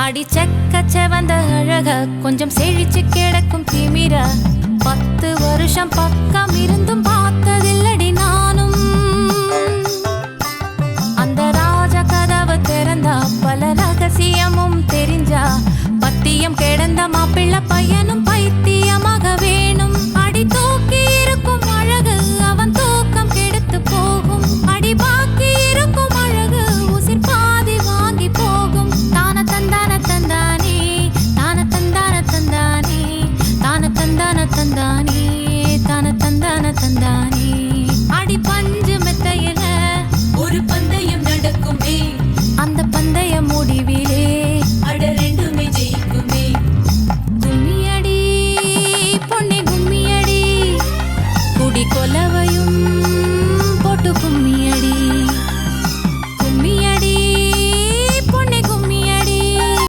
அடி செக்க வந்த அழக கொஞ்சம் செழிச்சு கிடக்கும் திமிரா 10 வருஷம் பக்கம் இருந்தும் பார்த்ததில்லடி நானும். அந்த ராஜ கதவு திறந்தா பல ரகசியமும் தெரிஞ்சா பத்தியம் கிடந்த மாப்பிள்ள பையனும்